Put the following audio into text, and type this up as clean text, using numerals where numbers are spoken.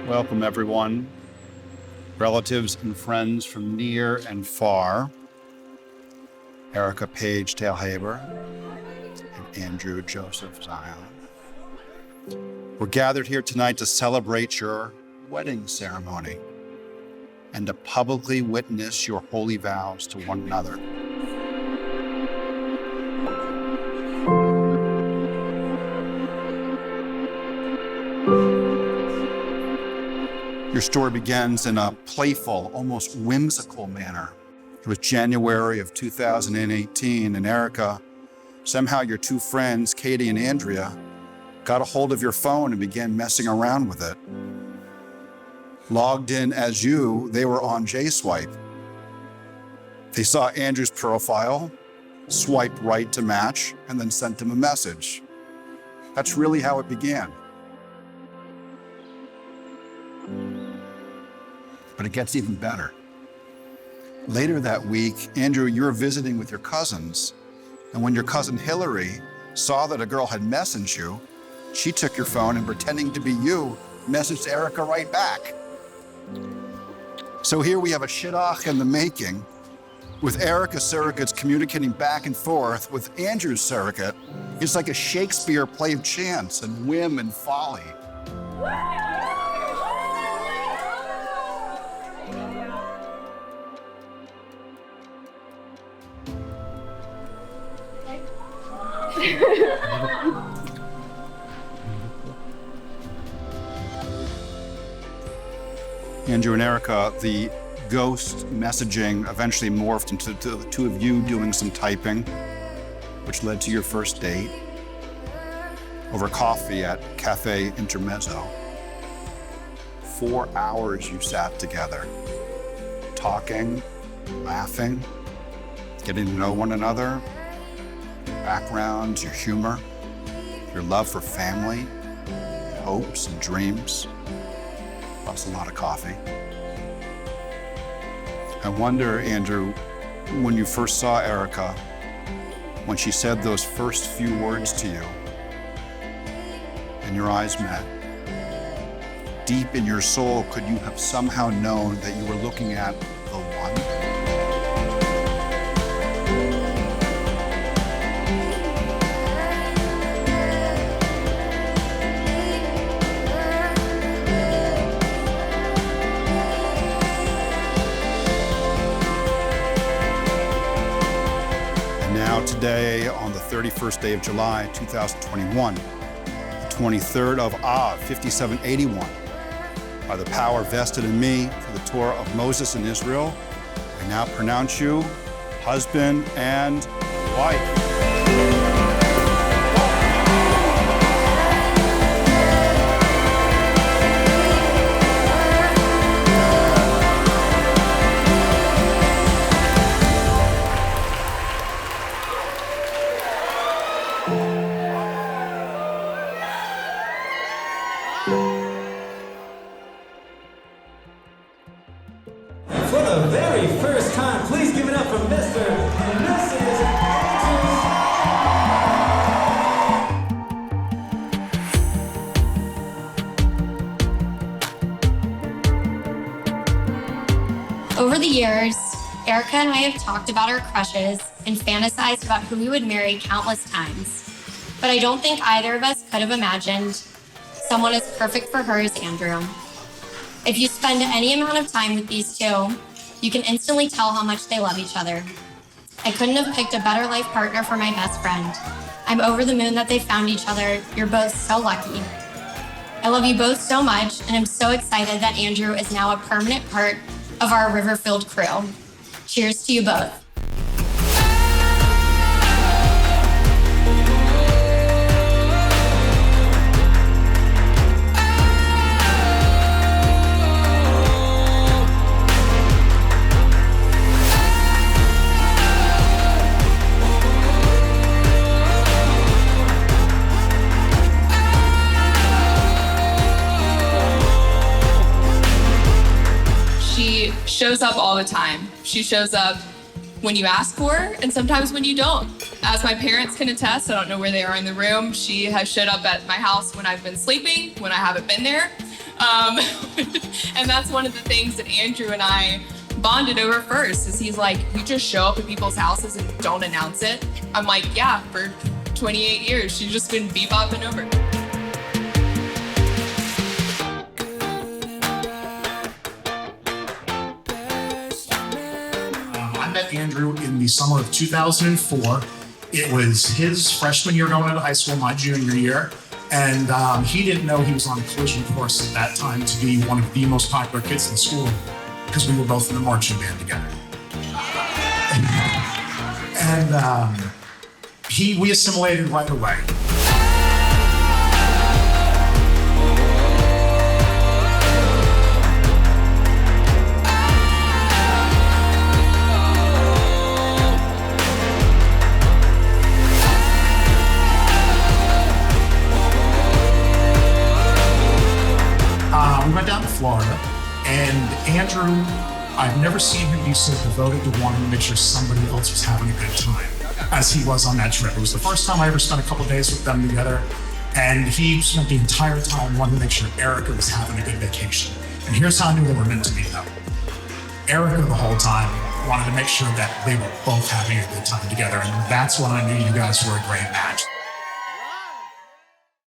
Welcome, everyone, relatives and friends from near and far, Erica Page Tailhaber and Andrew Joseph Zion. We're gathered here tonight to celebrate your wedding ceremony and to publicly witness your holy vows to one another. Your story begins in a playful, almost whimsical manner. It was January of 2018, and Erica, somehow your two friends, Katie and Andrea, got a hold of your phone and began messing around with it. Logged in as you, they were on J-Swipe. They saw Andrew's profile, swiped right to match, and then sent him a message. That's really how it began. But it gets even better. Later that week, Andrew, you were visiting with your cousins, and when your cousin Hillary saw that a girl had messaged you, she took your phone and, pretending to be you, messaged Erica right back. So here we have a shidduch in the making, with Erica's surrogates communicating back and forth with Andrew's surrogate. It's like a Shakespeare play of chance and whim and folly. Andrew and Erica, the ghost messaging eventually morphed into the two of you doing some typing, which led to your first date over coffee at Cafe Intermezzo. 4 hours you sat together, talking, laughing, getting to know one another, your backgrounds, your humor, your love for family, hopes and dreams, plus a lot of coffee. I wonder, Andrew, when you first saw Erica, when she said those first few words to you, and your eyes met, deep in your soul, could you have somehow known that you were looking at the one? Today, on the 31st day of July, 2021, the 23rd of Av, 5781, by the power vested in me through the Torah of Moses in Israel, I now pronounce you husband and wife. For the very first time, please give it up for Mr. and Mrs. Over the years, Erica and I have talked about our crushes and fantasized about who we would marry countless times. But I don't think either of us could have imagined someone as perfect for her as Andrew. If you spend any amount of time with these two, you can instantly tell how much they love each other. I couldn't have picked a better life partner for my best friend. I'm over the moon that they found each other. You're both so lucky. I love you both so much, and I'm so excited that Andrew is now a permanent part of our river-filled crew. Cheers to you both. Shows up all the time. She shows up when you ask for her and sometimes when you don't. As my parents can attest, I don't know where they are in the room, she has showed up at my house when I've been sleeping, when I haven't been there. And that's one of the things that Andrew and I bonded over first, is he's like, you just show up at people's houses and don't announce it. I'm like, yeah, for 28 years, she's just been bebopping over. I met Andrew in the summer of 2004. It was his freshman year going into high school, my junior year. And he didn't know he was on a collision course at that time to be one of the most popular kids in school, because we were both in the marching band together. And we assimilated right away. We went down to Florida, and Andrew, I've never seen him be so devoted to wanting to make sure somebody else was having a good time as he was on that trip. It was the first time I ever spent a couple days with them together, and he spent the entire time wanting to make sure Erica was having a good vacation. And here's how I knew they were meant to be, though. Erica, the whole time, wanted to make sure that they were both having a good time together, and that's when I knew you guys were a great match.